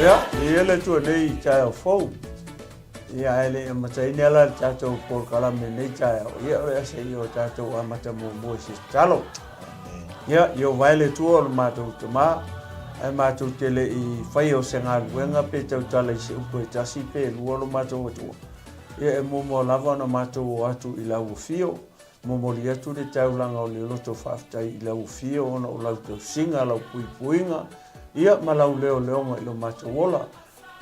Ya, ele tu nei chai fo. Ya ele matai nela chato por kala me nei chai. Ya o se yo chato amata mo mo si chalo. Ya yo vale tu o mato tuma. Ai mato tele I fai o senga wenga pe tau tala se upo tasi pe luolo mato tu. Ya e mo lava no mato atu I lau fio. Mo lia tu de tau langa o le loto faftai I lau fio ona o lau tau singa lau pui puinga. Ia malau leo leonga I lo mato wola.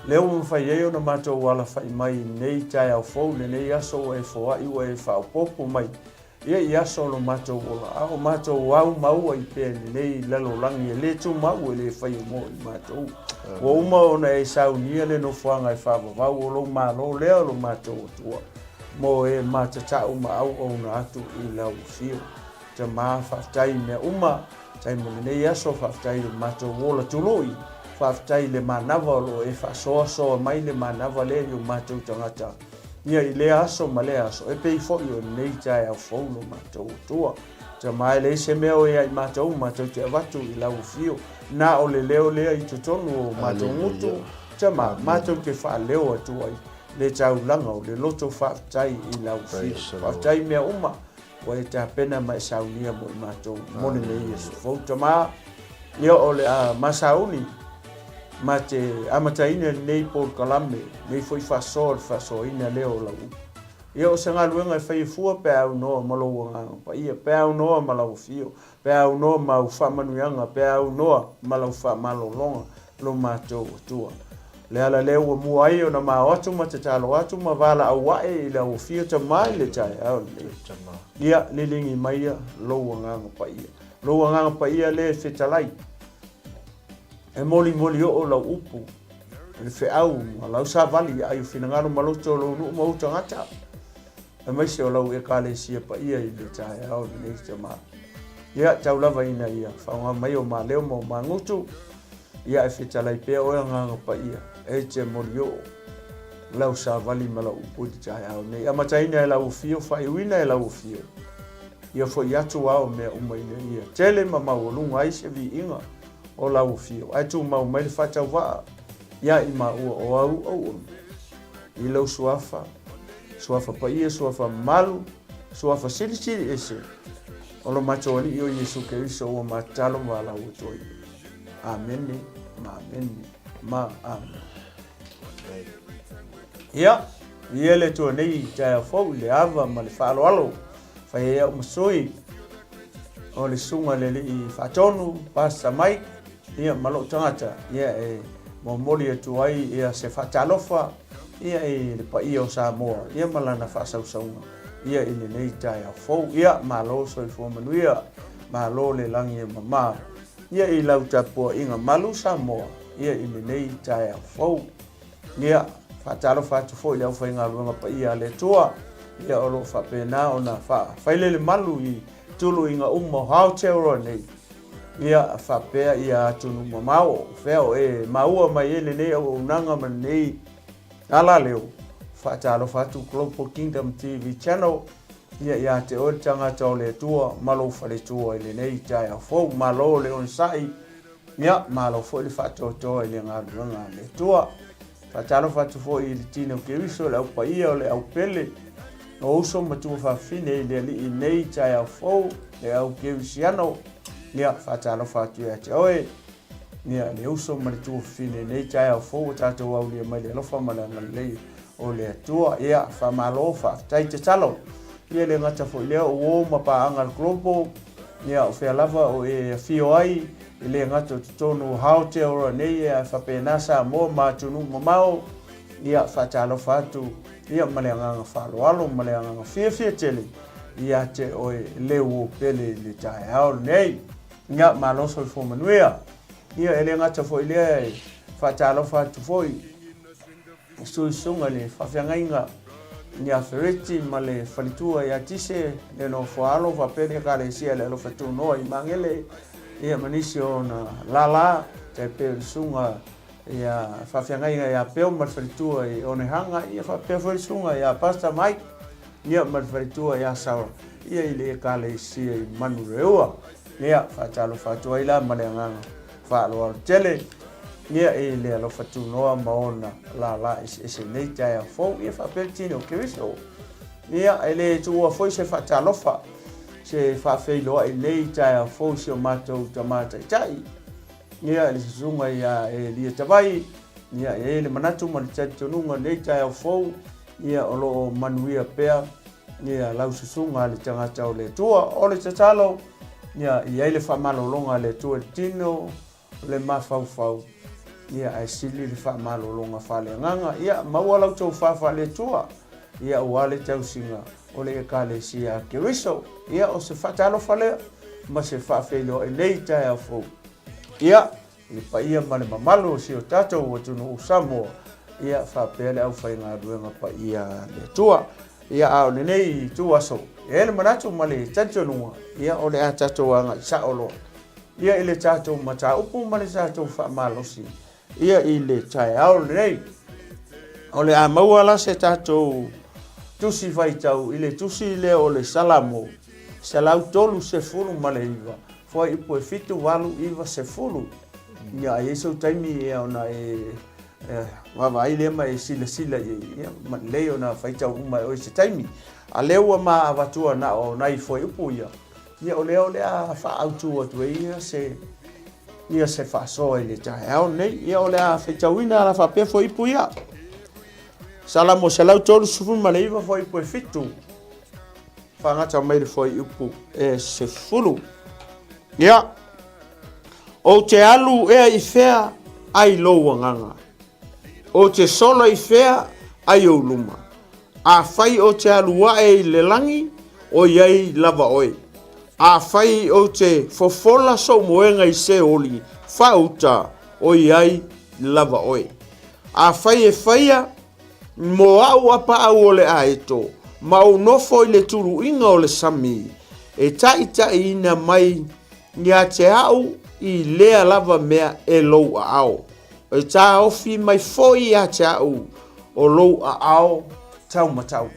Leo mwhai eo na mato wala whai mai nei tai au fau le nei aso e foa iwa e whao popo mai. Ia I aso lo mato wola. Ao mato wau mau ai pēne nei lalo langi e le tu mau e le whai mo I mato. Wa uma ona e sau nia le no whanga e whava vau o lo malo leo lo mato o tua. Mo e matatau ma au o na atu I lau fio. Te maa whaftai mea uma. Tai mo nei aso whaftai lo mato wola tuloi. Whaftai le manava lo e whasoa mai le manava le yo mato tangata. Ia I le aso ma le aso. E pei fo yo nei tai au fau lo mato tua. Te mai le se meo e ai mato te avatu I lau fio. Na o le leo lea I tutonu o mato mutu. Te ma mato ke wha leo atua I le tau langa o le loto whaftai I lau fio. Whaftai mea uma. Wa e ta pena mai saunia mo I mato. Mone nei Yesu. Fau te maa. Ia o le masauni. Ma te amataina nei por kalame. Nei foi faso ina leo lau. Ia o se ngā luenga e whai fua pe au noa malau nganga pa ia. Pe au noa malau fio. Pe au noa mau whamanuianga. Pe au noa malau whamalolonga. Lo mātou tua. Le ala leo mua ai o na mao atu ma te talo atu ma wala au wae I lau fio ta mai le tai au le. Ia lilingi maia lo nganga pa ia. Lo nganga pa ia le whetalai. E moli o lau upu. Le wheau ma lau sa vali ai whinangaro maloto lo nuu mauta ngata. E maise o lau e kale sia pa ia I le tai au le te maa. Ia tau lava ina ia. Whaunga mai o ma leo mo ma ngutu. Ia e whetalai pea o nganga pa ia. E te moli o. Lau sa vali ma lau upu le tai au nei. Amataina e lau fio whaiuina e lau fio. Ia fo I atu ao mea umaina ia. Tele ma mawalunga ai se vi inga. O lau fio. Ai tu mau mai le whatau waa. Ia I ma ua o au. I lau suafa. Suafa pa ia, suafa malu. Suafa sili ese. O lo mato ali o Yesu Keriso o matalo ma lau utoi. Amene. Ma amene. Ma amen. Ia. Ia le tua nei taia fau le ava ma le whaalo alo. Whai ea umasoi. O le sunga le I whatonu. Pasta Mike. Ia malo tangata. Ia e momoli atu ai. Ia se whatalofa. Ia e le pa ia o Samoa. Ia malana whasausaunga. Ia I le nei tai au fau. Ia malo soi fuamanuia. Malo le langi e mama. Ia I lau tapua inga malu Samoa. Ia I le nei tai au fau. Ia whatalofa atu fau. Ia au whainga luanga pa ia le tua. Ia olo whapena o na whaile le malu I tulu inga umo hao teoro nei. Ia whapea ia atunu mamao. Wheo e maua mai ele nei au unanga man nei. Ala leo. Whatalo whatu Global Kingdom TV channel. Ia te ori tangata o le tua. Malo whale tua ele nei tai au fau. Malo le on sai. Ia malo fo le whatotoa ele ngaruranga le tua. Whatalo whatu fo I le tino keriso le au paia o le au pele. O uso matua whawhine le li I nei tai au fau. Le au kerisiano. Ia whatalo whatu ia te oe. Ia le uso maritua whine nei tai au fau. Tātou au lia mai le lofa malanga lei o le atua. Ia whamalo whaftai te talo. Ia le ngata fo lea o mapa angal global. Ia o whea lava o e fio ai. I le ngata o tutonu hao te ora nei e whapenasa mo mātunu mamao. Ia whatalo whatu. Ia maleanganga whaloalo, maleanganga whiawhia tele. Ia te oe leo o pele le tai au nei. Ia maloso I fumanuia. Ia ele ngata fo lea e whatalo whatu foi. Suisunga le whawhiangainga. Ia whereti ma le whalitua ia tise. Le no whaalo whapene ka le sia le lo whatu noa I mangele. Ia manisi o na lala. Te peo sunga. Ia whawhiangainga ia peo ma whalitua I one hanga. Ia whapea whalisunga ia Pasta Mike. Ia ma whalitua ia sawa. Ia I le ka le sia I manu reua. Ia whatalo whatua ila maleanganga. Whaaloa tele. ia e le alo fatu noa maona la ese nei tai fo ia fa peltino Keriso ia ele tua foi se fa talofa se fa feilo e nei tai fo se mato tamata tai ia le sunga ia e lia tavai ia e le manatu ma le tatu nunga nei tai fo ia olo manuia pea ia lau susunga le tangata o le tua o le tatalo ia le fa malolonga le tua tino le mafau ia ai sili le fa malolonga fa le nganga ia maua lau tau fa le tua ia wale tau singa o le kale sia Keriso ia o se fa talo fa le ma se fa felo e nei tai fo ia i pa ia male mamalo si o tato o tunu usamo ia fa pele au fa inga duenga pa ia le tua ia au nei tua so ele manatu male tato nua ia o le tato anga sa olo ia ile tato mata upu male tato fa malosi ia ile tai au nei ole a mawala se tato tusi vai tau ile tusi le ole salamo salau tolu se fulu male iva foi ipo e fitu walu iva se fulu ia yeso taimi e ona wa ile mai sila ia leo na faita uma o se taimi a leua ma avatua na o nai foi ipo ia ole a fa autu atu ia se fa so ile tai au nei ia ole a faita wina la fa pe foi ipo ia salamo salau tolu sufu maleiva foi ipo e fitu fa ngata mai foi ipo e se fulu ia o te alu e i fea ai loua nganga. O te solo i fea ai o luma. A fai o te alu wa e le langi o iei lava oe. A fai o te fofola so moenga i se oli fauta o iei lava oe. A fai e faia mo au apa au o le aeto. Ma o nofo i le turu inga o le sami. E tai ina mai nia te au i lea lava mea e lou a ao. E tā ofi mai foi a te au o lou a ao tau matau.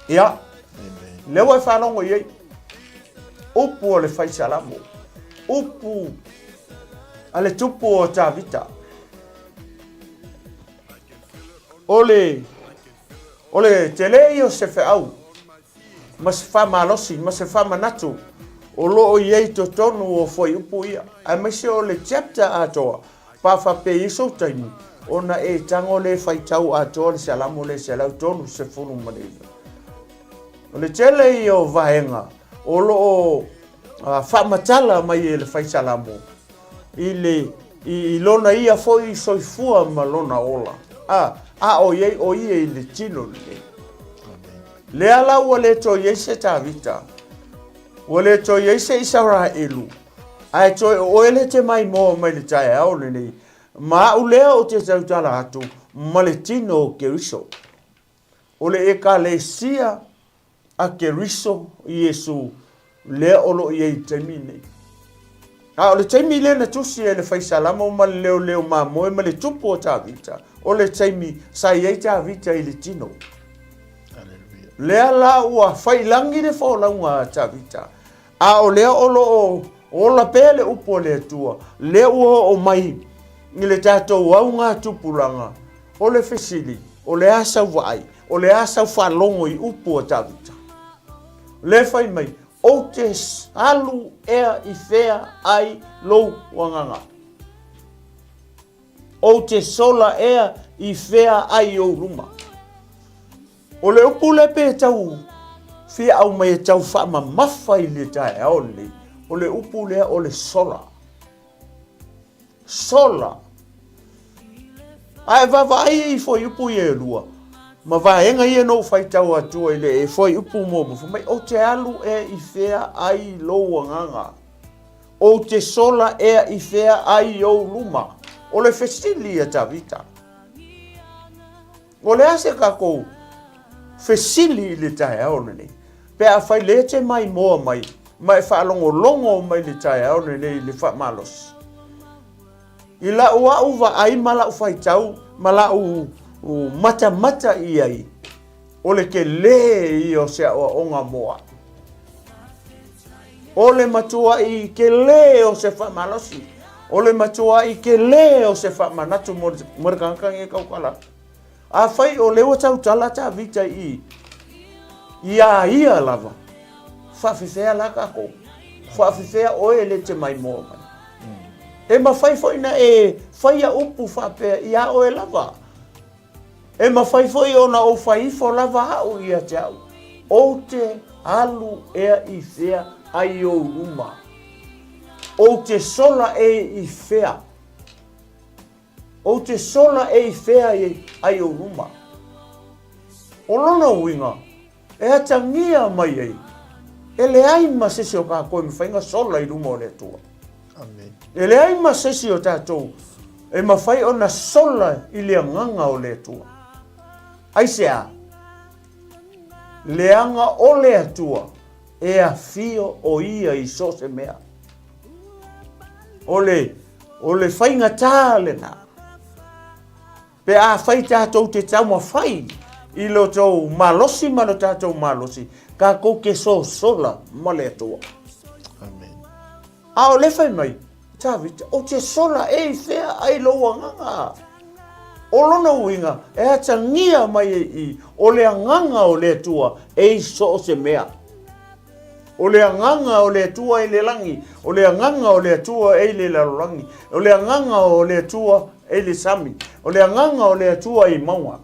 Ia, lewa e whanongo iei, upu o le whaisalamo, upu a le tupu o tā vita. Ole te lei o se whaau, ma se whamalosi, ma se whamanatu, o loo iei to tonu o foi upu ia. A mese o le chapter atoa, pa whape iso taimi, ona e tango le whaitau atoa le salamo le salau tonu se funu maneiva. O le tele i o vahenga, o loo whamatala mai e le whaisalamo, i lona ia foi soifua ma lona ola. O iei o iei le tino le. Le ala ua le to iei se ta vita. Wale to yese isara elu. Ai to oele te mai mo mai le tai au nei. Ma ulea o te tautala atu maletino Keriso. Ole e ka le sia a Keriso Yesu le olo ye temine. Ole temile na tusi ele faisalamo ma leo ma mo ma le tupo ta vita. Ole temi sa ye ta vita ile tino. Lea la ua failangi de fo la ua ta vita. A o lea o la pele upo le tua. Lea ua o mai ni le tatou au ngā tupulanga. O le fesili, o le asa vai, o le asa whalongo i upo o ta vita. Le fai mai, o te alu ea i fea ai lou wanganga. O te sola ea i fea ai o ruma. O le upu le pe tau fia au mai tau whaama mawhai le tae au nei. O le upu lea o le sola. Sola. Ai vavai i foi upu i e lua. Ma vaenga i e no whai tau atua i le e foi upu momo. Mai o te alu e i fea ai loa nganga. O te sola e i fea ai o luma. O le fesili a ta vita. O le ase kako fesili le tae au nei. Pe a fai lete mai moa mai. Mai whaalongo longo mai le tae au nei le wha malos. I la ua uwa ai mala u whai tau. Mala u mata i ai. O le ke le i o se o onga moa. O le matua i ke le o se wha malosi. o le matua I ke le o se whamanatu mo kankan e kaukala. A whai o lewa tau tala ta vita ia lava. Whawhewhea la kako. Whawhewhea oe le te mai mō mai. E ma whai fo ina e whai a upu whapea ia oe lava. E ma whai fo I ona o whai fo lava hau ia te au. O te alu ea I whea ai o ruma. O te sola e I whea. O te sola e I whea ai o ruma. O lona winga, e atangia mai ei. E le ai ma sesi o ka koe mwhainga sola I ruma o le tua. Amen. E le ai ma sesi o tātou, e ma whai ona sola I le nganga o le tua. Ai sea, le anga o le atua, e a fio o ia I so se mea. O le whainga tā le nā. Pe a whai tātou te tau ma whai, I lo tau malosi ma lo tātou malosi, ka kou ke so sola ma le atua. Amen. A o le whai mai, tāwita, o te sola e whea ai loa nganga. O lona uinga, e ata ngia mai I, o le nganga o le atua, e so se mea. O le nganga o le atua I le langi, o le nganga o le atua e le lalangi, o le nganga o le atua e le sami, o le nganga o le atua I maua.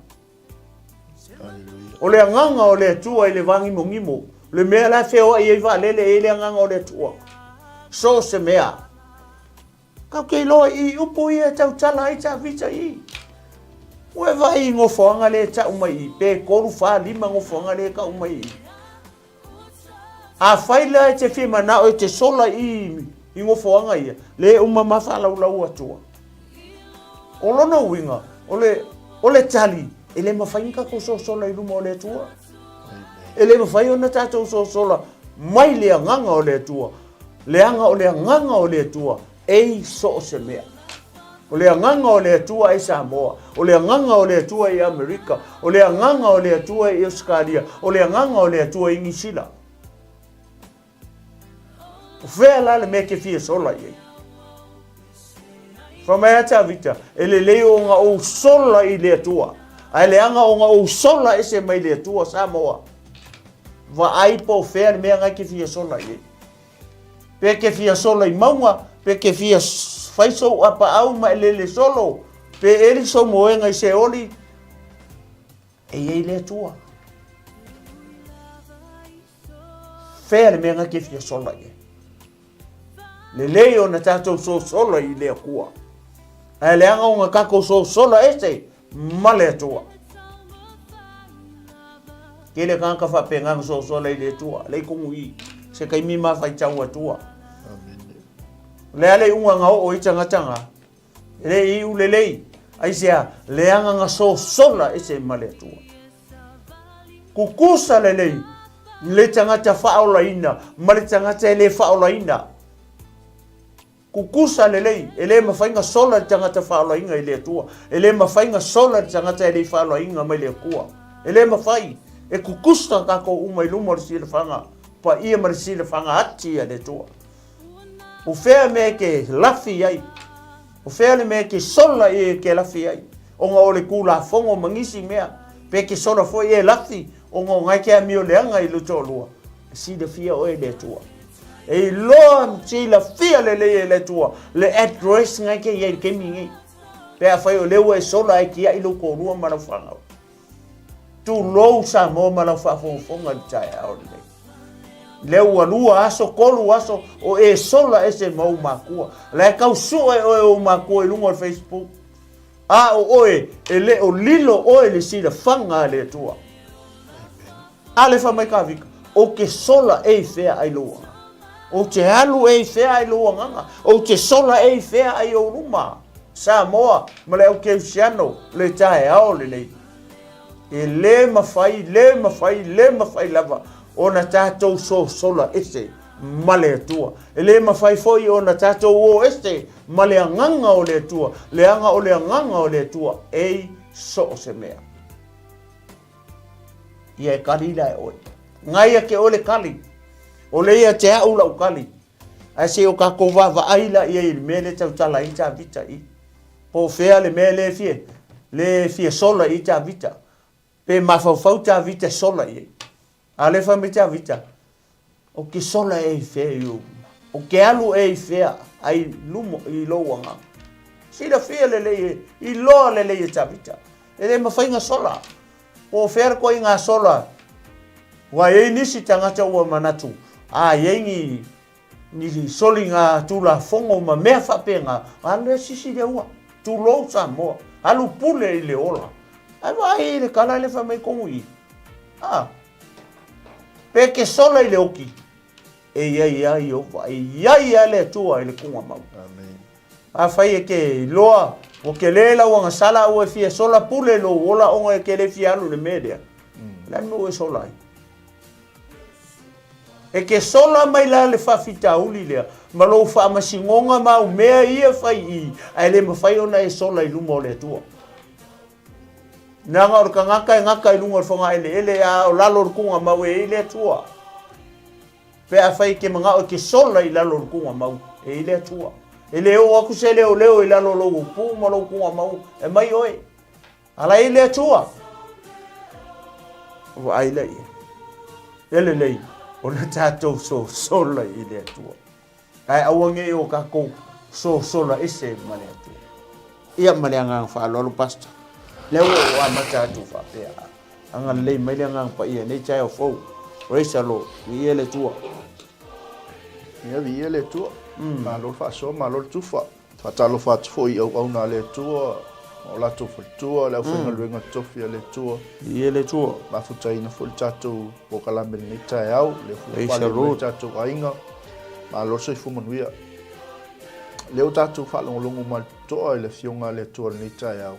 O le nganga o le atua I le vangi mongimo, le mea la feo I eva lele e le nganga o le atua. So se mea. Kau kei loa I upo I e tau tala I ta vita I. Ue vai ngofoanga le ta umai, pe koru fa lima ngofoanga le ka umai. A faila e te whima na o te sola I ngofoanga ia, le uma mawha lau atua. O lona winga, o le tali, e le mawhainga ko so sola I ruma o le atua. E le mawhai ona tātou so sola, mai le nganga o le atua, le anga o le nganga o le atua, e so se mea. O le nganga o le atua I Samoa, o le nganga o le atua I Amerika, o le nganga o le atua I Australia, o le nganga o le atua I Ngisila. Whea la le me ke fia sola I. Whamai ata vita, e le leo ngā o sola I le atua. Ai le anga o ngā o sola e se mai le atua Samoa. Va ai po whea le mea ngai ke fia sola I. Pe ke fia sola I maunga, pe ke fia whaiso apa au mai le solo. Pe eri so moenga I se oli. E ei le atua. Whea le mea ngai ke fia sola I. Le leo na tātou so sola I le kua. Ai le anga o ngā kako so sola ese, ma le atua. Ke le kanka whapenganga so sola I le atua, le kongu I, se kai mima whai tau atua. Le ale unga ngā o I tangatanga, le I u le lei, ai sea, le anga ngā so sola ese ma le atua. Kukusa le lei, le tangata whaola ina, ma le tangata le whaola ina. Kukusa lelei, ele mawhainga sola tangata whaola inga I le atua. Ele mawhainga sola tangata ele whaola inga mai le kua. Ele mawhai, e kukusa kako umai luma risile whanga, pa ia marisile whanga hati a le tua. O whea me ke lafi ai, o whea le me ke sola e ke lafi ai. O ngā ole kula whongo mangisi mea, pe ke sola fo e lafi, o ngā ngai ke amio leanga I luto lua. Si de fia oe le tua. E loa mtila fia le tua, le address ngai ke iei ke mingi. Pe a whai o lewa e sola e kia ilo korua mara whanga. Tu lou sa mo mara whafonga di tai ao le. Lewa lua aso, kolu aso, o e sola e se mau makua. Le kau sua e oe o makua I lungo Facebook. A o oe, e le o lilo oe le sida whanga le tua. A le whamai ka vika, o ke sola e whea ai loa. O te halu e whea ai loa nganga. O te sola e whea ai o ruma. Samoa, ma le au ke usiano, le tae ao le nei. E le mawhai lava. O na tātou so sola ese, ma le atua. E le mawhai foi o na tātou o ese, ma le anganga o le atua. Le anga o le anganga o le atua, ei so o se mea. Ia e kari lai oe. Ngai a ke ole kali. O le ia te au lau kali. Ai se o ka ko va ai la ia il mele tau tala i ta vita i. Po fea le mele fie. Le fie sola i ta vita. Pe mafau ta vita sola i. Ale fa mi ta vita. O ke sola e fea yo. O ke alu e fea ai lumo i loanga. Sila fea le i loa le i ta vita. E le mafainga sola. Po fea ko inga sola. Wa e nisi tangata ua manatu. Yengi ni solinga tula fongo ma mea fapenga. Ale sisi de ua. Tu lo sa mo. Alu pule i le ola. Ai le kala le fa mai kongi. Pe ke sola i le oki. Ia i ova. Ia le tua i le kunga mau. Amen. Fai e ke loa. O ke lela wanga sala ua fia sola pule lo ola onga e ke le fia alu le media. Lan mo e sola i. E ke sola mai la le whawhita uli lea. Ma lo wha masingonga mau mea ia whai i. Ai le mawhai ona e sola i lumo le tua. Nanga o ka ngaka i lunga o whanga ele a o lalo o kunga mau e le tua. Pe a whai ke mga o ke sola i lalo o kunga mau e le tua. E leo aku se leo i lalo logo pu ma lo kunga mau e mai oe. Ala i le tua. O ai le i. Ele lei. O na tātou sola i le atua. Ai awange o kako sola ese ma le atua. Ia ma le angang whaalolo pasta. Leo o a matatu whapea. Anga lei mai le angang pa ia nei chai o fau. Reisa lo, i ele tua. Ia vi ele tua. Ma lo fa so ma lo tufa. Fa talo fa tfo i au na le tua. O la tufa tua, le fenga luenga tofia le tua. I ele tua. Ma futai na fol tatu po kalambe ni tai au, le fu pa le tatu ainga. Ma lo so fu manuia. Le tatu fa longo ma to le fionga le tua ni tai au.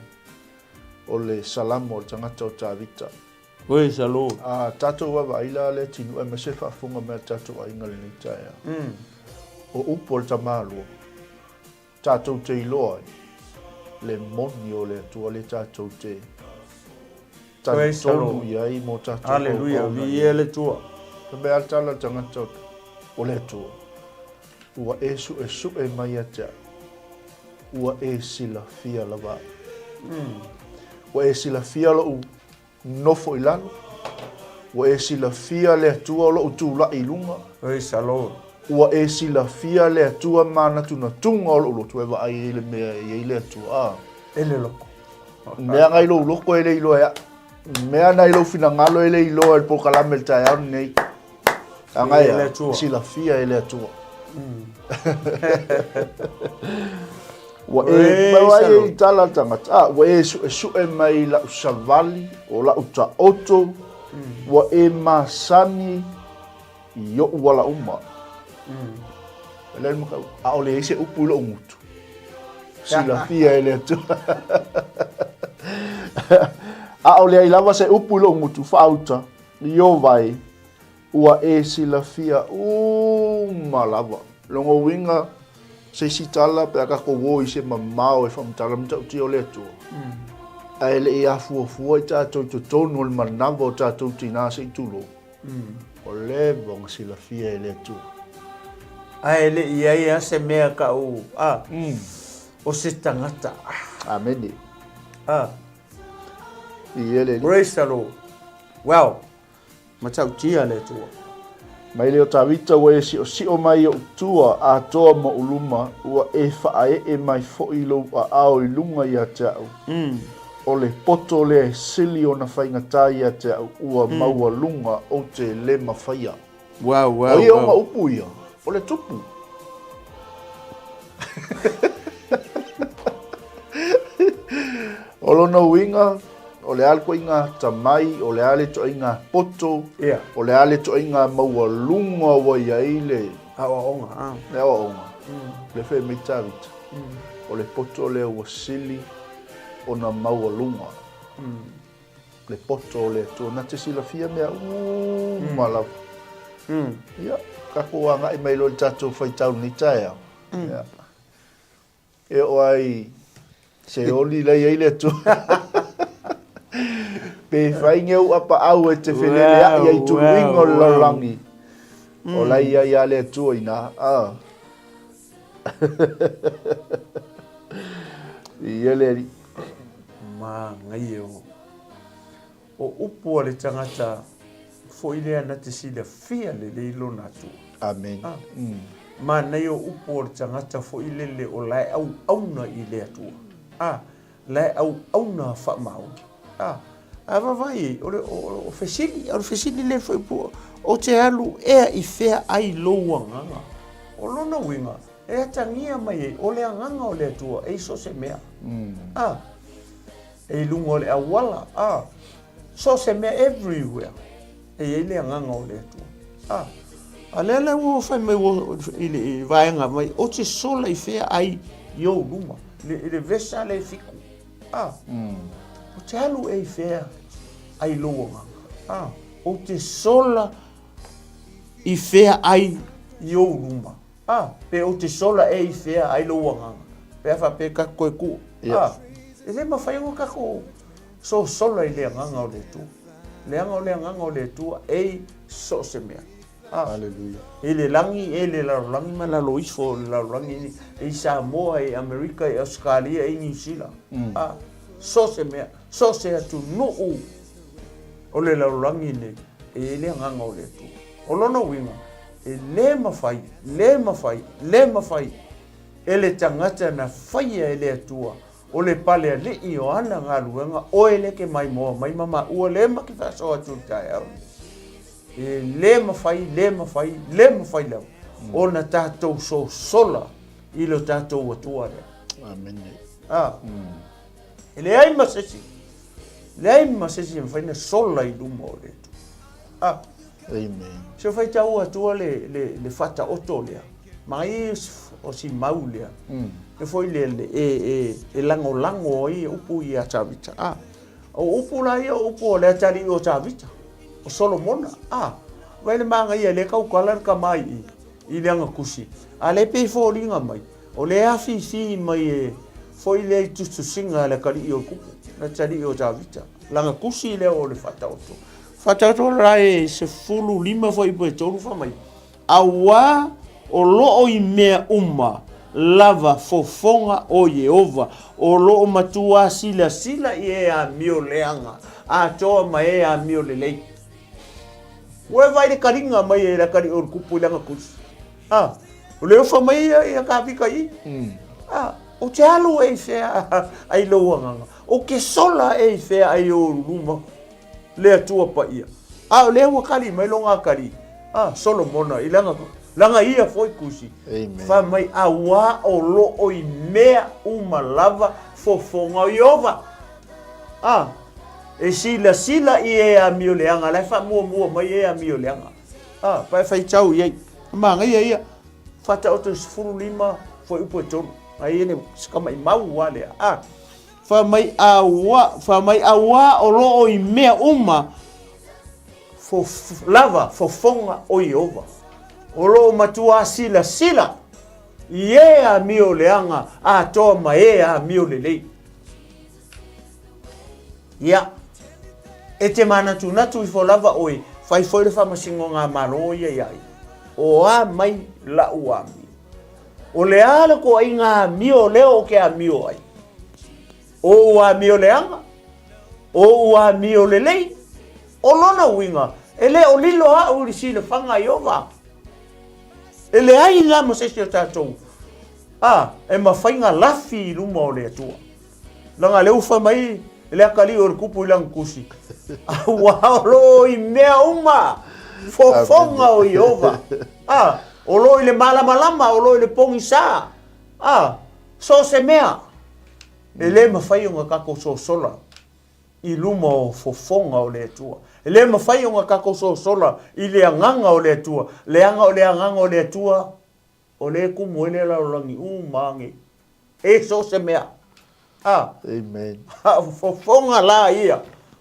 O le salamo o tangata o tavita. Oi salo. Tatu wa ila le tinu e me se fa funga me tatu ainga le ni tai au. O upo le tamalu. Tatu te iloa. Le moni o le tua le tātou te tonu iai mo tātou. Aleluia, vi e le tua. Ka mea tala tangata o le tua. Ua e su e mai atea. Ua e sila fia lava. Ua e sila fia lo u nofo i lalo. Ua e sila fia le tua lo u tūla i lunga. Oi salo. Ua e sila fia le atua mana tuna tunga o lo tu eva ai ele mea i le atua. Ele loko. Mea ngai lo loko ele ilo ea. Mea nai lo fina ngalo ele ilo e po kalamel tai au nei. Angai sila fia ele atua. Ua e mawai e tala tangata. Ua e su e mai la usavali o la uta oto. Ua e masani i o wala uma. Ele mo a ole ese upulo ngutu. Sila fia ele atu. A ole ai lava se upulo ngutu fauta. Yo vai. Ua e sila fia malava. Longo winga se sitala pe ka ko wo ise mamao e famtala mta uti ole atu. A ele e afu fu ta to tonu el manavo ta to tina se tulo. Ole bong sila fia ele atu. Ele ia se mea ka o o se tangata. Amen. Ele. Praise the Lord. Well, matau tia le tua. Mai leo tawita wa si o mai o tua a toa ma uluma ua e whaae e mai fo'ilo a ao i lunga i a teau. O le poto le sili o na whaingata i a teau ua maua lunga o te le mawhaia. Wow. O ia o ma upu ia. O le tupu. O lona winga, o le alko inga tamai, o le ale to inga poto, o le ale to inga maua lunga wa iaile. Awa onga. Le awa onga. Le whee meitavita. O le poto le wasili, o na maua lunga. Le poto o le to, na te sila fia mea, malawa. Ia. Kako anga i mai lo tatou whaitau ni tae au. E o ai se oli lei ei le tu. Pe whainge u apa au e te whenele ai ai tu ringo larangi. O lai ai a le tu ina. Ia le ma ngai o upu le tangata fo ile ana te sila fia le ilo natu. Amen. Ma nei o upu le tangata fo ile le o lai au na ile atua. Lai au na fa mau. Ava vai o fesili le foi pu o te alu i fea ai loa nganga. O lona winga e tangia mai o le nganga o le atua so se mea. E lunga o le awala. So se mea everywhere. E le nganga o le atua. Alele wo fai mai wo ile vaenga mai o te sola i fea ai yo luma. Le vesa le fiku. O te alu e fea ai loa nganga. O te sola i fea ai yo luma. Pe o te sola e i fea ai loa nganga. Pe afa pe kako e ku. E le mawhai kako so sola i le nganga o le tu. Le anga o le nganga o le tu e so se mea. Hallelujah. E le langi ma la lois fo la langi e Samoa e Amerika e Australia e New Zealand. So se mea, so se atu no o le la langi ne e le nganga o le tu. O lona winga e le mawhai e le tangata na whaia e le atua o le pale a li i o ana ngā luenga o e le ke mai moa mai mama ua le ma ki whaso atu tai au. E le mawhai lau. O na tātou so sola i lo tātou atua rea. Amen. E le ai masesi. Le ai masesi e whaina sola i luma o le tu. Amen. Se whai tau atua le whata oto lea. Mai o si mau lea. E foi le e lango i upu i a Tavita. O upu la ia upu o le atari o Tavita. O Solomona. Vai le manga ia le kau kalan ka mai i le anga kusi. A le pe fo ringa mai. O le afi si mai foi le tutu singa le kari i o kupu. Na tari o Tavita. Langa kusi le o le fata oto. Fata oto la e se fulu lima foi po e toru fa mai. Awa o loo i mea lava fofonga o Yehova o loo matua sila i a mio leanga a toa mai a mio lelei. Ue vai le karinga mai e la kari o kupu langa kusi. O leo fa mai e a kapika i. O te alu e fea ai loa nganga. O ke sola e fea ai o luma le atua pa ia. O leo wakari mai longa kari. Solomona i langa ia foi kusi. Amen. Fa mai awa o lo o i mea lava fofonga o Yehova. E sila i e a mio leanga. Lai fa mua mai e a mio leanga. Pai fai tau iei. Manga ia. Fata o te sifuru lima foi upo e tonu. Ai ene skama i mau wale. Fa mai awa o lo o i mea lava fofonga o Yehova. O lo matua sila ie a mio leanga a toa mai a mio lelei. Ia. E te mana tunatu i fo lava oi fai foi le whamasingo ngā maro iai. O a mai la uami. O le ala ko ai ngā mio leo ke a mio ai. O a mio leanga. O a mio lelei. O lona winga. Ele o lilo a uri si le whanga Yehova. Ele ai la mo se o tātou. E mawhainga lafi i luma o le atua. Langa leu wha mai, ele akali o kupu i lang kusi. Wao i mea fofonga o Yehova. O lo i le malama, o lo i le pongi sa. So se mea. Ele mawhai o ngā kako so sola. I luma o fofonga o le atua. Le mawhai o ngā kako so sola i le anganga o le atua. Le anganga o le atua. O le kumu ele la rangi mangi. E so se mea. Amen. Fofonga la ia.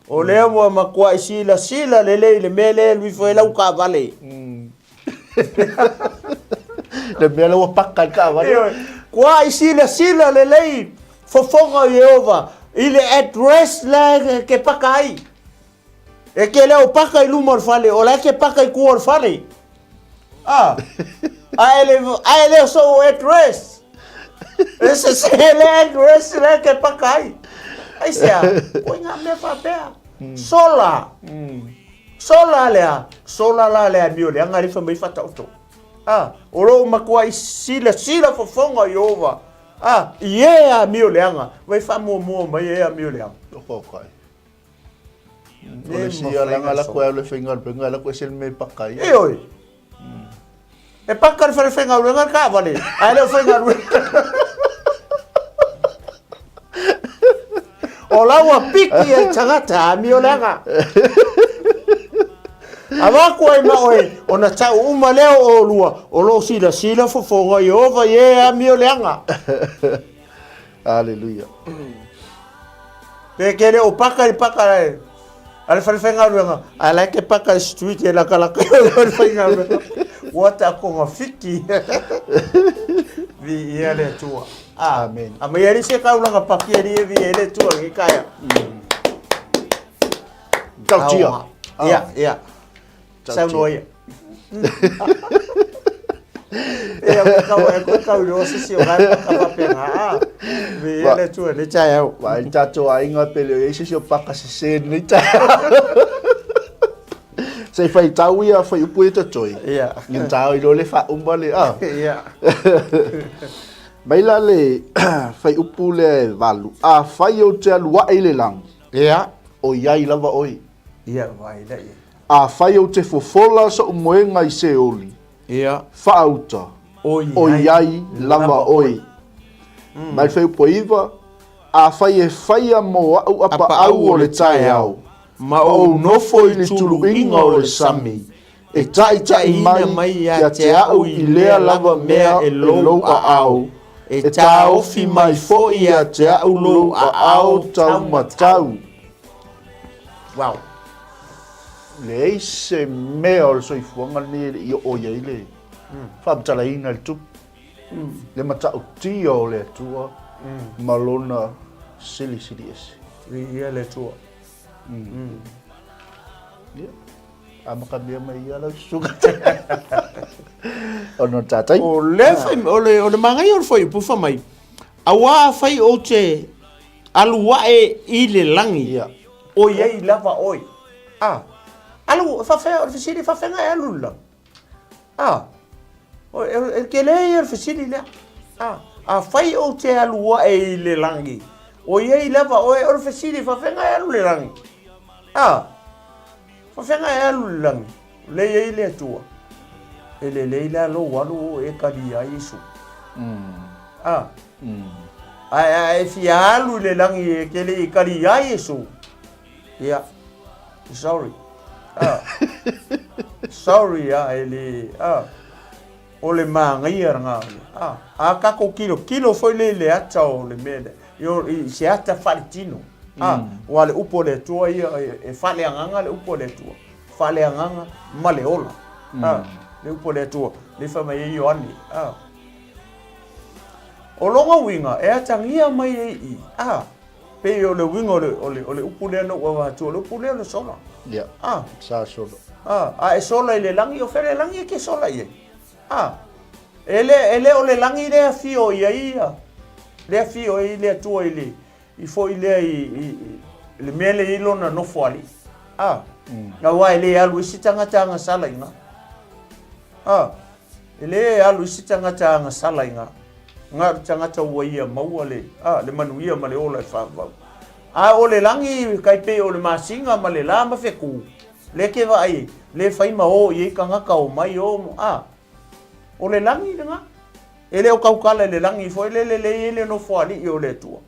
O le mua makua i sila le mele lui foi lau ka vale. Le mele wa paka ka vale. Kua i sila le fofonga Yehova. Ile address la ke paka ai. E ke leo paka i luma fale, o la ke paka i kua fale. Ele so address. Ese le grace le ke pakai. Ai sia, o nga me fa pea. Sola. Sola lea, sola la lea mio le ngari fa mai fata auto. Oro makua sila fofonga Yehova. Ia mio le anga, vai fa mo mai ia mio le anga. Ko kai. Ne sia la ngala ko le fingal penga la ko sel me pakai. E oi. E pakai fa fingal le ngar ka vale. Ai le fingal. Ola wa piki e tangata mio le anga. Awa koe ma oe, ona tau uma leo o lua, o lo sila fofonga Yehova ye mio leanga. Hallelujah. Pe kere o paka e. Ale whenga ruanga, I like paka street e laka whenga ruanga. Wata ko nga fiki. Vi ia le tua. Amen. Ama ieri se kaulanga paki e vi ele tua ki kaya. Tau tia. Ia. Sao noi. Kau lo si o ga ka pena. Vi ele tu le chai. Vai tato ainga pele e si o paka se ni ta. Sei fai tau ia fai upu e toi. Ia. Ngin tau i lo le fa umbale. Ia. Baila le fai upu le valu. Fai o te alua i le lang. Ia. O iai lava oi. Ia vai da ia. Whai o te fofola sa umoenga i se oli. Ia. Whaauta. O iai lava oi. Mai whai upo iwa. Whai e whaia mo au apa au o le tae au. Ma o nofo i tulu inga o le sami. E tai mai a te au i lea lava mea e lou a au. E ta ofi mai fo i a te au lou a au tau matau. Wow. Le se mea o le soifuanga ni o iai le. Whaapatala ina le tupu. Le matau tia o le atua. Malona sili ese. Ia le tua. Amaka mea mai ia lau suka. Ono tatai. O le mangai o le foi pufa mai. Awa fai o te aluae i le langi. O iai lava oi. Alu fa o fisili fa fenga e alu la. O ke le e fisili le. Fai o te aluae i le langi. O iai lava oi o fisili fa fenga e alu le langi. Fa fenga e alu le langi. Le iai le tua. Ele leila lo walu e kalia Yesu. Ai fialu le langi e kele e kalia Yesu. Yeah. Sorry. Sorry ele ole mangai nga. Ka ko kilo foi le ata o le mele. Yo se ata faltino. Wale upo le tua e fale anga le upo le tua. Fale anga maleola. Le upo le tua, le fa mai i ani. O longa winga e atangia mai i. Pe o le winga o le upo le no wa tu le upo le sola. Ya. Sa sola. E sola le langi o fere langi ke sola i. Ele o le langi le fio ia. Le fio i le tua i le. I fo i le le mele i lona no foali. Na wa ele alu sitanga tanga sala inga. Ele alu sitanga tanga sala inga. Nga tangata waia maua le. Le manuia ma le ola fa. O le langi kai pe o le masinga ma le lama feku. Le ke vai le fai ma o ye kanga ka o mai o o le langi nga. Ele o kaukala le langi fo ele no fo ali o le tua.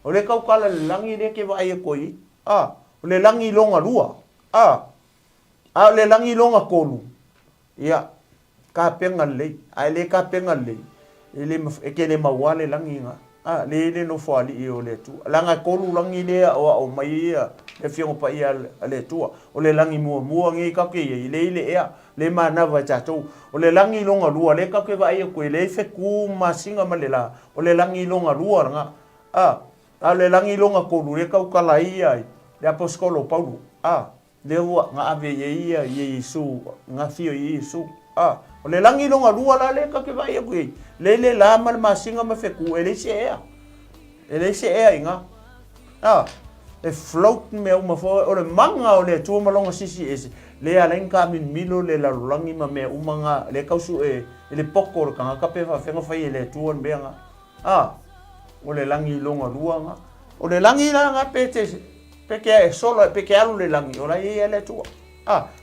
O le kaukala le langi le ke vai e koi. O le langi longa lua. Le langi longa kolu. Ia ka penga le. Ai le ka penga le. Ele ke le mawale langi nga. Le no fo ali o le tua. Langa kolu langi le o mai ia. E fiongo pa ia le tua. O le langi mua ngi ka ke ile ea. Le mana va tatou. O le langi longa lua le ka ke vai e koe le fe ku masinga ma le la. O le langi longa lua nga. Le langi longa kolu le ka ukala ia. Le apostolo Paulo. Le ua nga ave ia Yesu nga fio Yesu. O le langi longa lua la le ka ke vai aku ei. Le la ma le masinga ma feku ele se ea. Ele se ea inga. E float me uma fo o le manga o le tua malonga sisi ese. Le ala inka min milo le la langi ma me umanga le kausu le poko o kanga ka pe fa fenga fai le tua mbeanga. O le langi longa lua nga. O le langi la nga pete peke e solo peke alu le langi o la ye le tua.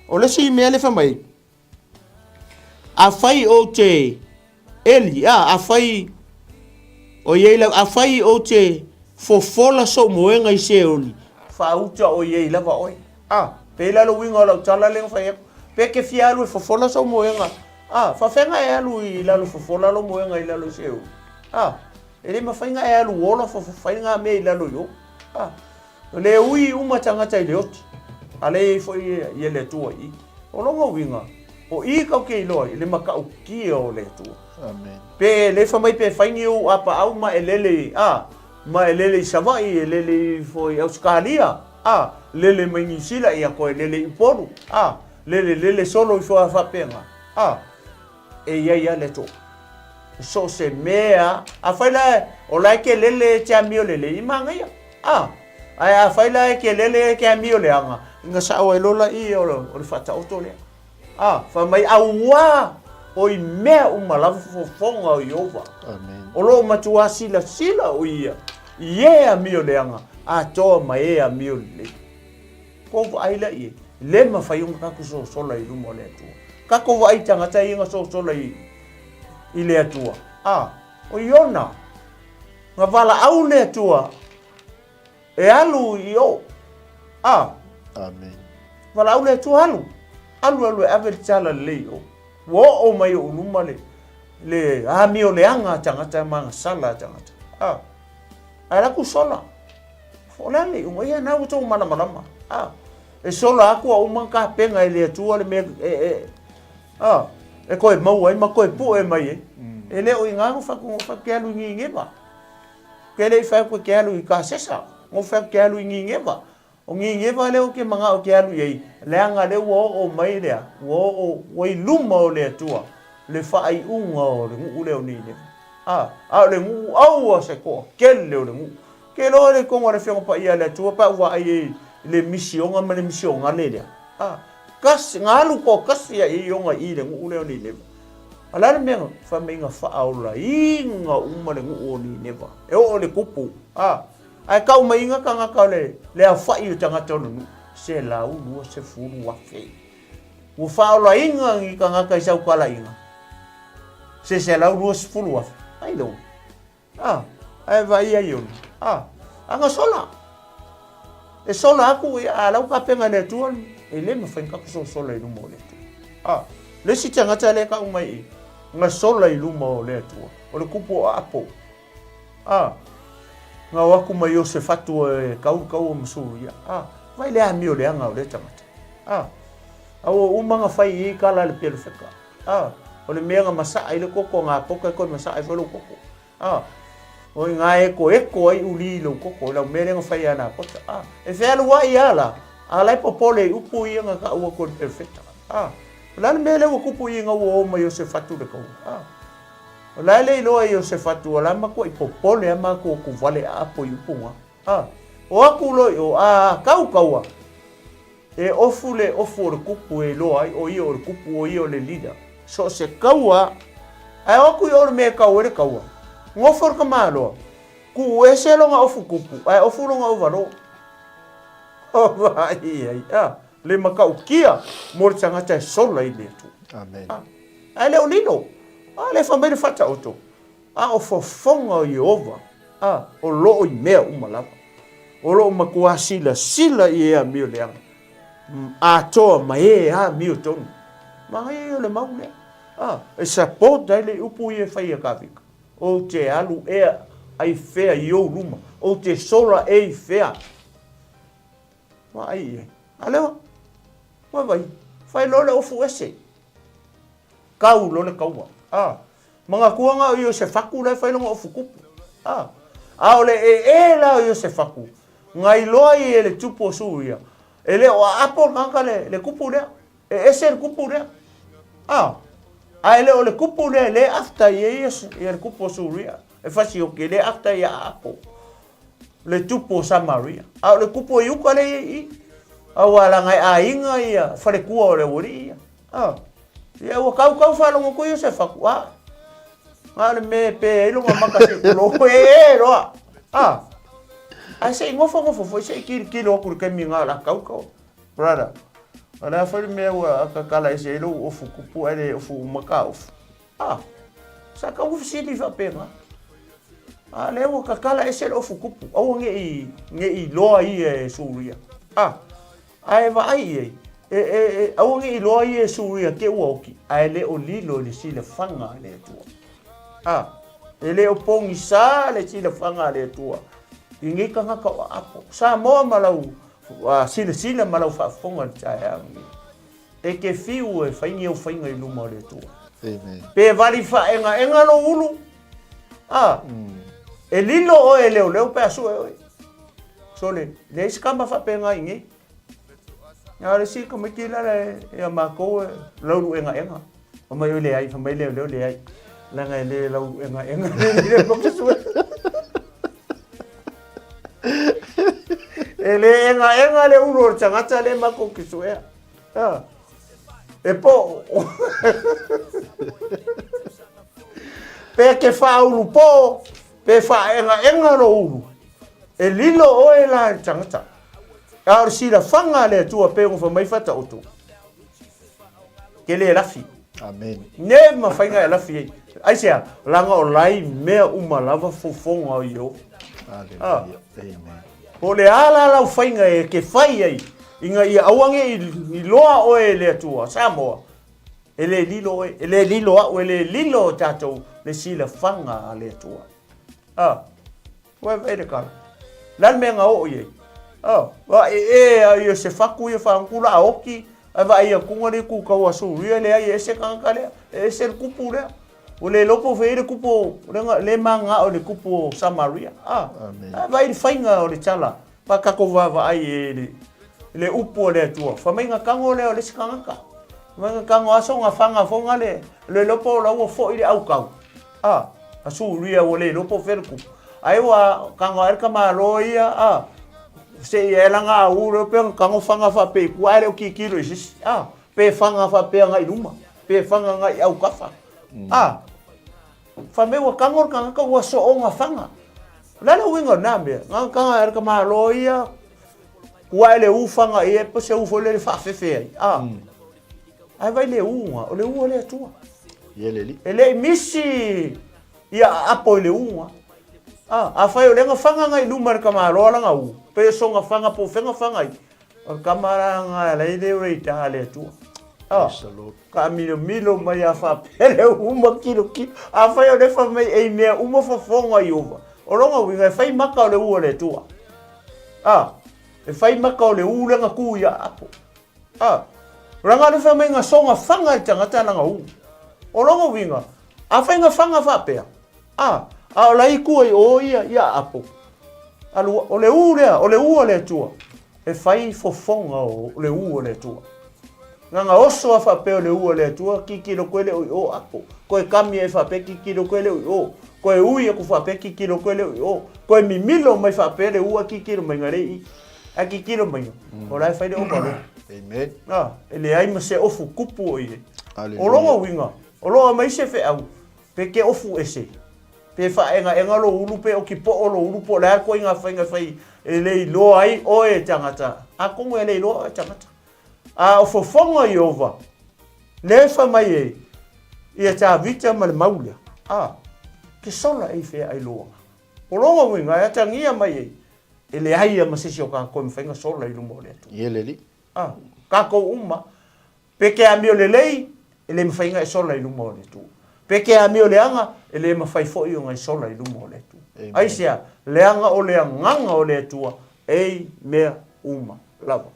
O le si me le fa mai. A fai o te eli a fai o ye la a fai o te fofola so moenga I se oli. Fa uta o ye la va oi. Pe la lo winga la tala le fa pe ke fialu fofola so moenga. Fa fenga e alu I la lo fofola lo moenga I la lo se o. Ele ma fainga e alu ola fa fainga me I la lo yo. Le ui uma tangata I le oti. Ale foi ye le tua I. O longa winga. O I ka ke loi le maka o ki o le tua. Amen. Pe le fa mai pe faingi o apa au ma elele ma elele savai elele foi Australia lele mai sila ia ko lele iporu lele solo I fa fa penga e ia le to so se mea a faila o like lele chamio lele imanga ia ai a faila ke lele ke amio le anga nga sa o lola I o le fata auto le fa mai aua oi mea umalavu fofonga o Iova. Amen. O lo matua sila o ia. Ie a mio leanga. A toa ma e a mio le. Ko aila ie. Le ma fai un kaku so sola I lumo le atua. Kako wa ai tangata inga so sola I le atua. O iona. Nga wala au le atua. E alu I o. Amen. Wala au le atua alu. Alu e ave tala le o. Wo o mai o luma le mio le anga tangata manga sala tangata. Ai ku sola. Fola le o ia na uto mana malama. E sola aku o manka penga le tua le me e ko e mau ai ma ko e pu e mai e le o inga fa ke alu ngi ba. Ke le fa ko ke alu I ka sesa. Mo fa ke alu ngi ba. O ngi ba le o ke manga o ke alu ye. Le anga le wo o mai le. Wo o I luma o le tua. Le fa ai unga o le ngu le o ni le. Le ngu au se ko kele o le ngu. Ke lo le konga le fionga pa ia le tua pa wa ai le misionga ma le misionga le le. Kas ngalu ko kas ia I onga I le ngu le o ni le. Ala le menga fa menga fa aula inga uma le ngu o ni neva. E o le kupu. Ai kau mai inga ka ngaka le a fa I tanga tonu se la u no se fulu wa fe. Wo fa aula inga ngi ka ngaka I sau kala inga. Se la u no se fulu wa. Ai lo. Ai vai ai yo. Anga sola. E sola aku a lau ka penga le tua e le me fa ka so sola I no mo le tua. Le si tanga tale ka umai nga sola I luma o le tua. O le kupu apo. Nga waku mai o se fatu e kau o msuru ia. Vai le amio le anga o le tangata. Au umanga fai I kala le pelo feka. O le mea masa ai le koko ngā poka ko masa ai folo koko. O ngā eko ai uli lo koko la mea nga fai ana kota. E fe alu wai ala. Ala popole upu I nga ka ua ko perfecta. La mea le kupu I nga o mai o se fatu le kau. O la le loa I o se fatu o la mako I popole a mako ku vale a apo I upunga. O aku lo o kaua. E ofu le kupu e loa I o I o le kupu o I o le leader. So se kaua, ai oku I o le mea kaua le kaua. Ngofor ka malo. Ku e se longa ofu kupu. Ai ofu longa o varo. Ai. Le makau kia. Mori tangata e sola I le tu. Amen. Ai le o lino. Le famele fata oto. O fofonga o Iova. O loo I mea umalava. O loo makua sila I ea mio leanga. A toa ma mio tonu. Ma o le mau lea. E support dai le upu I e fai a kawika. O te alu ai fea I o luma. O te sola fea. Ma ai. Alewa. Ma vai. Fai lole ofu ese. Kau lole kaua. Mga kuanga o I o se faku le fai longa ofu kupu. O le la o I o se faku. Ngai loa I le tupu o suria. E le o apo ngaka le kupu lea. E ese le kupu lea. Ai le o le kupu le afta ia le kupu Suria. E fasi o ke le afta ia apo. Le tupo Samaria. A le kupu iuka le i. A wala ngai a inga ia. Fare kua o le wori ia. Ia ua kau whalongo ko Iosef aku. Ngā le me pe ilunga makasi kulo. Roa. Ai se ngofo foi se kilo aku ke mi ngā la kau. Brother. Ana fai me ua akakala ese ilo ofu kupu ele ofu maka ofu. Sa ka ofu sili fa pena. Le ua kakala ese ofu kupu. Au nge i loa i e Suria. Ai va ai au nge i loa i e Suria ke ua oki. Ai le o lilo le sile fanga le tua. Ele o pongi sa le sile fanga le tua. Ingi ka ngaka o apo. Sa moa malau. Sila malau whaafonga tae angi. E ke fiu e whaingi au whainga I luma le tua. Amen. Pe vari enga lo ulu. E lilo o e leo pe asu e oi. So le iskamba whapenga ingi. Nga le si kamikila le ea mako e lauru enga. Whamai o le ai, whamai leo le ai. Langa e le lau enga. Le mokasu e. Ele enga le uro tangata le mako kisuea. E po. Pe ke fa uru po. Pe fa enga lo uru. E lilo o e la tangata. Ka si la fanga le tua pe ngo mai fata o tu. Ke le lafi. Amen. Ne ma fainga e lafi. Ai sia langa o lai mea uma lava fofonga o yo. Hallelujah. Amen. O le ala lau whainga e ke whai ai. Inga I awange I loa o e le atua. Samoa. E le lilo e. E le lilo a. O e le lilo tātou. Le sila whanga a le atua. Wai vede kala. Lan mea ngā o iei. Wa e se whaku I whaangkula a oki. Ai wa ia kungare ku kaua Suria le ai e se kanka lea. E se kupu lea. O le lopo feire kupo le manga o le kupo Samaria. Amen. Vai le whainga o le tala. Pa kako wawa ai le upo le atua. Whamainga kango le o le sikangaka. Whamainga kango aso ngā whanga whonga le lopo la ua fo I le au kau. A Suria o le lopo feire kupo. Ai wa kango erka maa loa ia. Se I elanga a uro pe kango whanga whape. Kua ele o kikiro I sisi. Pe whanga whape ngai luma. Pe whanga ngai au kafa. Whamewa kangor kangaka ua so o ngā whanga. Lala winga nāmea. Ngā kanga erka maa loa ia. Kua ele ufanga I e pa se ufo le whawhewhe ai. Ai vai le unga. O le ua le atua. Yeleli. E le misi. Ia apo I le unga. A whai o le ngā whanga ngai luma erka maa loa langa u. Pe so ngā whanga po whenga whanga I. O kamara ngā leile rei tā le atua. Praise the Lord. Ka milo mai a whapere uma kilo. A whai o le whamai e mea uma whafonga I ova. O ronga winga e whai maka o le ua le tua. E whai maka o le ulenga ku ia apo. Ranga le whamai ngā songa whanga I tangata nanga u. O ronga winga. A whai ngā whanga whapea. A o lai kua I o ia apo. O le ua le tua. E whai fofonga o le ua le tua. Nganga oso a whapeo le ua le tua kikiro koele o apo. Koe kami e whape kikiro koele o. Koe ui e ku whape kikiro koele o. Koe mimilo mai whape le ua kikiro mai ngarei. A kikiro mai. O rai whaide o pare. Amen. E le aima se ofu kupu o ie. Hallelujah. O ronga winga. O ronga mai se whe au. Pe ke ofu ese. Pe whaenga lo ulu pe o ki po o lo ulu po. Lea koe inga whainga whai. E le loa ai o e tangata. A kongo e le loa e tangata. O fofonga I ova. Le whamai e. Ia tā vita ma le maulea. Ke sola e whea ai loa. O ronga winga e tangia mai e. E le haia ma sisi o ka koe mwhainga sola I lumo le atu. Yeleli. Ka kou uma. Peke a mio le lei. E le mwhainga e sola I lumo le atu. Peke a mio le anga. E le mwhai fo I o ngai sola I lumo le atu. Aisia. Le anga o le nganga o le atua. Ei mea uma. Lava.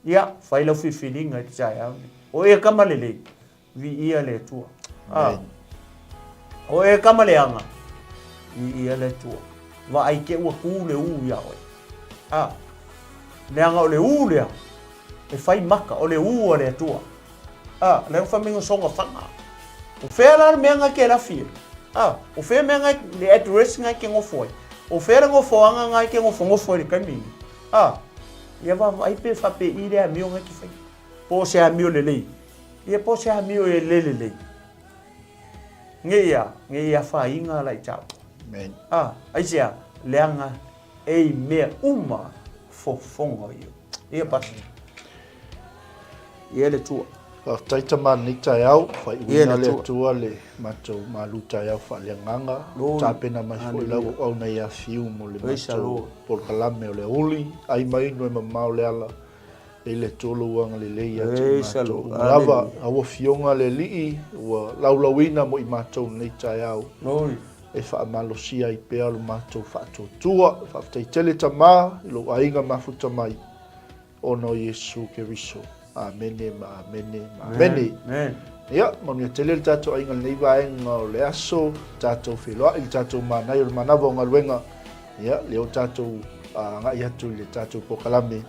Ia, whai lau whiwhiringa I te tai au. O e kamalele, vi ia le tua. O e kamaleanga, vi ia le tua. Wa ai ke ua ku le u ia oi. Leanga o le u lea, e whai maka o le u o le tua. le famingo songa fanga o fera me nga ke la fir o fe me nga le address nga ke ngo foi o fera ngo foanga nga ke ngo fongo foi ka mi ia va ai pe fa pe ile a mi nga ki fai po se a mi o le ia po se a mi o le ngeia fa inga la chao amen ai sia leanga ei me uma fo fongo ia pas ia le tua taita mani tai au fai uina le tua le matou malu tai au fa le nganga tapena mai foi la au na ia fiu mo le matou por kalame o le uli ai mai no ma mau le ala ele tolo wanga le le ia matou lava au fionga le li wa laulawina mo i matou nei tai au e fa malosia i pe alu matou fa tua fa taitele tama lo ainga mafuta mai ono Yesu Keriso amene ya mon tele tato ainga nei vai ngo le aso tato filo il tato mana il mana vonga luenga ya le tato nga ya tu le tato pokalame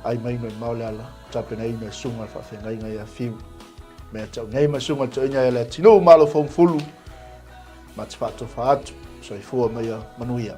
ai mai no maulala tapena ina sunga fa fenga inga ya fiu me tau nei masunga to ina le tino malo fom fulu matfato faatu so i fua mai manuia